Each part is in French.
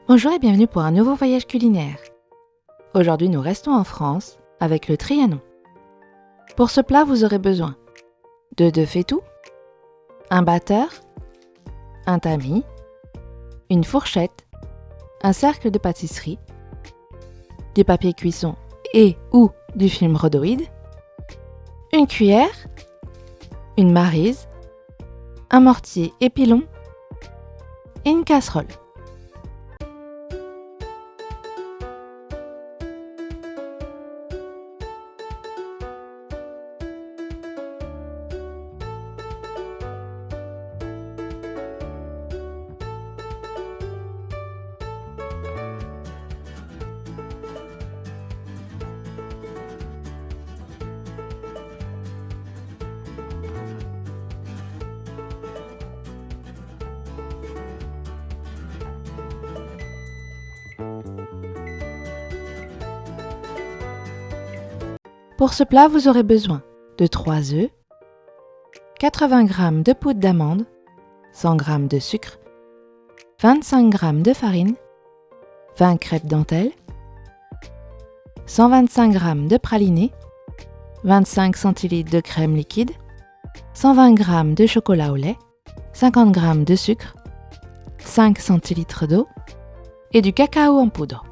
Bonjour et bienvenue pour un nouveau voyage culinaire. Aujourd'hui, nous restons en France avec le Trianon. Pour ce plat, vous aurez besoin de 2 fétus, un batteur, un tamis, une fourchette, un cercle de pâtisserie, du papier cuisson et ou du film rhodoïde, une cuillère, une maryse, un mortier et pilon et une casserole. Pour ce plat, vous aurez besoin de 3 œufs, 80 g de poudre d'amande, 100 g de sucre, 25 g de farine, 20 crêpes dentelles, 125 g de praliné, 25 centilitres de crème liquide, 120 g de chocolat au lait, 50 g de sucre, 5 centilitres d'eau et du cacao en poudre.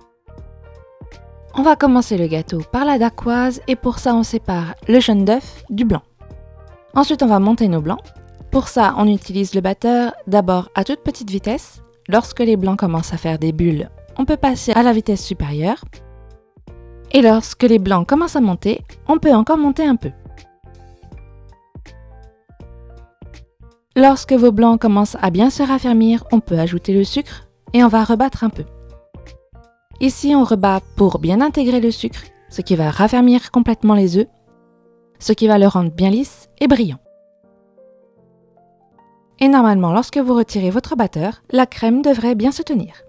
On va commencer le gâteau par la dacquoise et pour ça on sépare le jaune d'œuf du blanc. Ensuite on va monter nos blancs. Pour ça on utilise le batteur d'abord à toute petite vitesse. Lorsque les blancs commencent à faire des bulles, on peut passer à la vitesse supérieure. Et lorsque les blancs commencent à monter, on peut encore monter un peu. Lorsque vos blancs commencent à bien se raffermir, on peut ajouter le sucre et on va rebattre un peu. Ici, on rebat pour bien intégrer le sucre, ce qui va raffermir complètement les œufs, ce qui va le rendre bien lisse et brillant. Et normalement, lorsque vous retirez votre batteur, la crème devrait bien se tenir.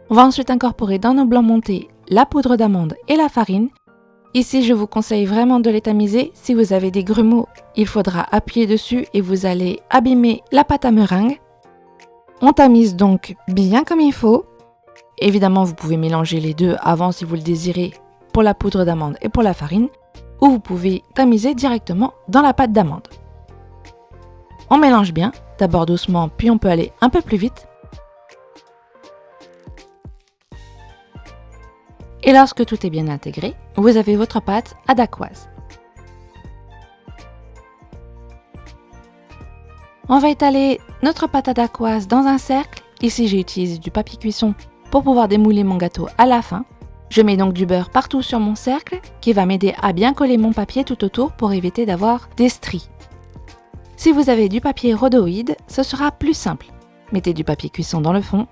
On va ensuite incorporer dans nos blancs montés la poudre d'amande et la farine. Ici, je vous conseille vraiment de les tamiser. Si vous avez des grumeaux, il faudra appuyer dessus et vous allez abîmer la pâte à meringue. On tamise donc bien comme il faut. Évidemment, vous pouvez mélanger les deux avant si vous le désirez pour la poudre d'amande et pour la farine, ou vous pouvez tamiser directement dans la pâte d'amande. On mélange bien, d'abord doucement, puis on peut aller un peu plus vite. Et lorsque tout est bien intégré, vous avez votre pâte à dacquoise. On va étaler notre pâte à dacquoise dans un cercle. Ici, j'ai utilisé du papier cuisson pour pouvoir démouler mon gâteau à la fin. Je mets donc du beurre partout sur mon cercle qui va m'aider à bien coller mon papier tout autour pour éviter d'avoir des stries. Si vous avez du papier rhodoïde, ce sera plus simple. Mettez du papier cuisson dans le fond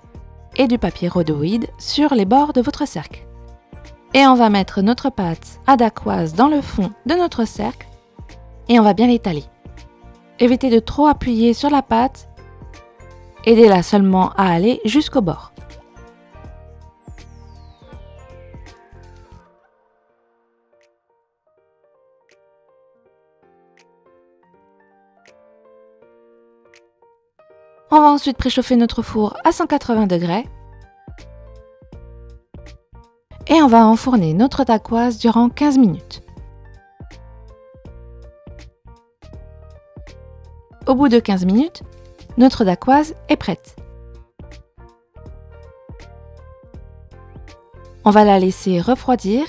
et du papier rhodoïde sur les bords de votre cercle. Et on va mettre notre pâte à dacquoise dans le fond de notre cercle et on va bien l'étaler. Évitez de trop appuyer sur la pâte, aidez-la seulement à aller jusqu'au bord. On va ensuite préchauffer notre four à 180 degrés. Et on va enfourner notre dacquoise durant 15 minutes. Au bout de 15 minutes, notre dacquoise est prête. On va la laisser refroidir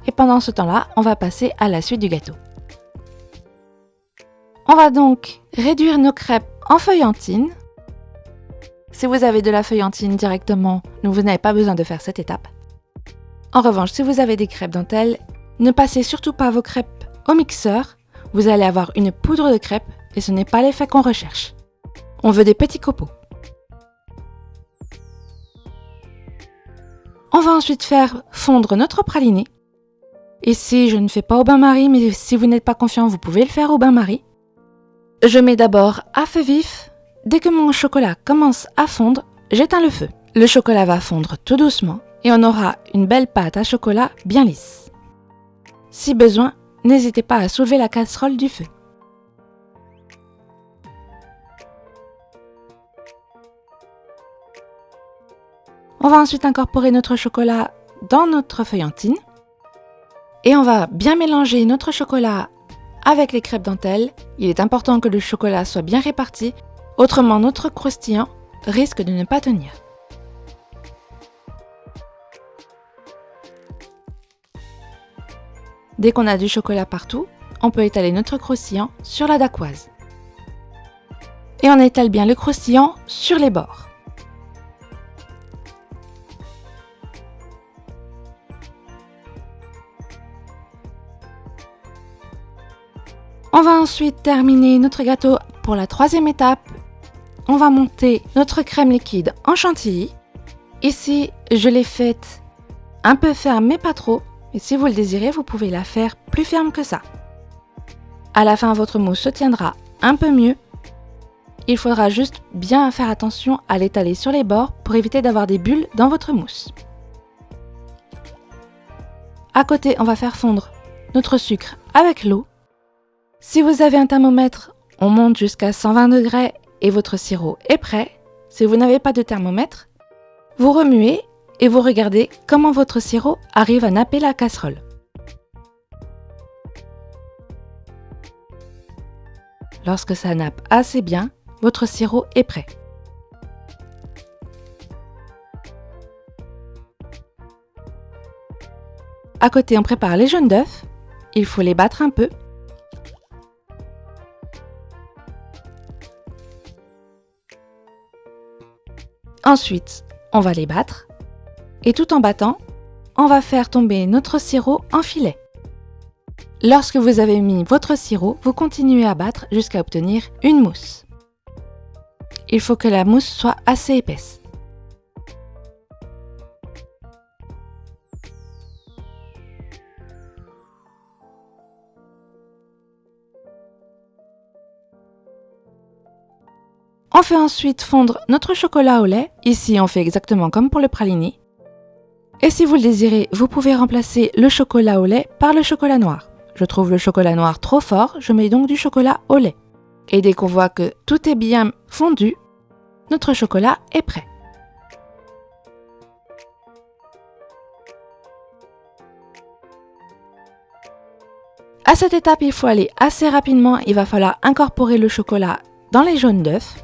et pendant ce temps-là, on va passer à la suite du gâteau. On va donc réduire nos crêpes en feuillantine. Si vous avez de la feuillantine directement, vous n'avez pas besoin de faire cette étape. En revanche, si vous avez des crêpes dentelles, ne passez surtout pas vos crêpes au mixeur. Vous allez avoir une poudre de crêpes et ce n'est pas l'effet qu'on recherche. On veut des petits copeaux. On va ensuite faire fondre notre praliné. Ici, je ne fais pas au bain-marie, mais si vous n'êtes pas confiant, vous pouvez le faire au bain-marie. Je mets d'abord à feu vif. Dès que mon chocolat commence à fondre, j'éteins le feu. Le chocolat va fondre tout doucement. Et on aura une belle pâte à chocolat bien lisse. Si besoin, n'hésitez pas à soulever la casserole du feu. On va ensuite incorporer notre chocolat dans notre feuillantine. Et on va bien mélanger notre chocolat avec les crêpes dentelles. Il est important que le chocolat soit bien réparti, autrement notre croustillant risque de ne pas tenir. Dès qu'on a du chocolat partout, on peut étaler notre croustillant sur la dacquoise. Et on étale bien le croustillant sur les bords. On va ensuite terminer notre gâteau pour la troisième étape. On va monter notre crème liquide en chantilly. Ici, je l'ai faite un peu ferme mais pas trop. Et si vous le désirez, vous pouvez la faire plus ferme que ça. À la fin, votre mousse se tiendra un peu mieux. Il faudra juste bien faire attention à l'étaler sur les bords pour éviter d'avoir des bulles dans votre mousse. À côté, on va faire fondre notre sucre avec l'eau. Si vous avez un thermomètre, on monte jusqu'à 120 degrés et votre sirop est prêt. Si vous n'avez pas de thermomètre, vous remuez et vous regardez comment votre sirop arrive à napper la casserole. Lorsque ça nappe assez bien, votre sirop est prêt. À côté, on prépare les jaunes d'œufs. Il faut les battre un peu. Ensuite, on va les battre. Et tout en battant, on va faire tomber notre sirop en filet. Lorsque vous avez mis votre sirop, vous continuez à battre jusqu'à obtenir une mousse. Il faut que la mousse soit assez épaisse. On fait ensuite fondre notre chocolat au lait. Ici, on fait exactement comme pour le praliné. Et si vous le désirez, vous pouvez remplacer le chocolat au lait par le chocolat noir. Je trouve le chocolat noir trop fort, je mets donc du chocolat au lait. Et dès qu'on voit que tout est bien fondu, notre chocolat est prêt. À cette étape, il faut aller assez rapidement. Il va falloir incorporer le chocolat dans les jaunes d'œufs.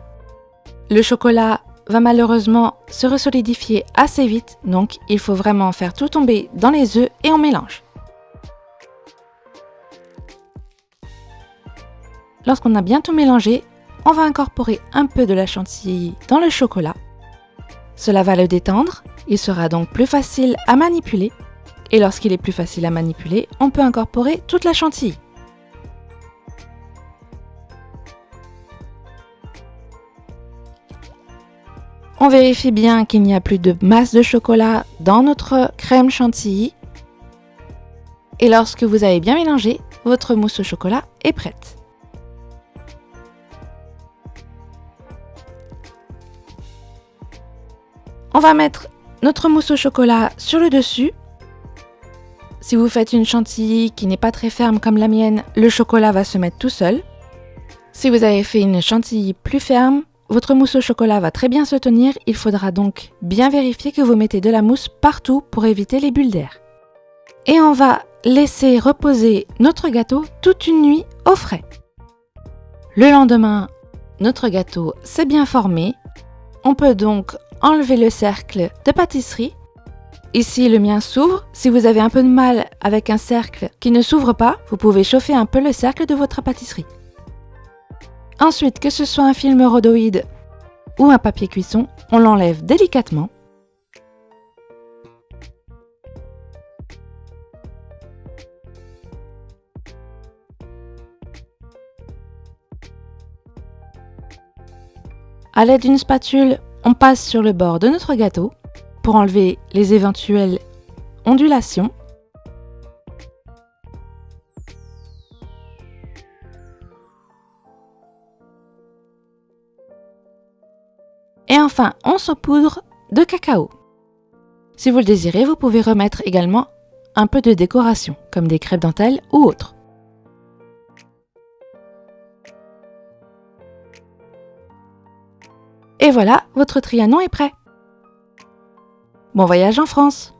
Le chocolat va malheureusement se resolidifier assez vite, donc il faut vraiment faire tout tomber dans les œufs et on mélange. Lorsqu'on a bien tout mélangé, on va incorporer un peu de la chantilly dans le chocolat. Cela va le détendre, il sera donc plus facile à manipuler. Et lorsqu'il est plus facile à manipuler, on peut incorporer toute la chantilly. On vérifie bien qu'il n'y a plus de masse de chocolat dans notre crème chantilly. Et lorsque vous avez bien mélangé, votre mousse au chocolat est prête. On va mettre notre mousse au chocolat sur le dessus. Si vous faites une chantilly qui n'est pas très ferme comme la mienne, le chocolat va se mettre tout seul. Si vous avez fait une chantilly plus ferme, votre mousse au chocolat va très bien se tenir. Il faudra donc bien vérifier que vous mettez de la mousse partout pour éviter les bulles d'air. Et on va laisser reposer notre gâteau toute une nuit au frais. Le lendemain, notre gâteau s'est bien formé. On peut donc enlever le cercle de pâtisserie. Ici, le mien s'ouvre. Si vous avez un peu de mal avec un cercle qui ne s'ouvre pas, vous pouvez chauffer un peu le cercle de votre pâtisserie. Ensuite, que ce soit un film rhodoïde ou un papier cuisson, on l'enlève délicatement. À l'aide d'une spatule, on passe sur le bord de notre gâteau pour enlever les éventuelles ondulations. Et enfin, on saupoudre de cacao. Si vous le désirez, vous pouvez remettre également un peu de décoration, comme des crêpes dentelles ou autres. Et voilà, votre Trianon est prêt. Bon voyage en France!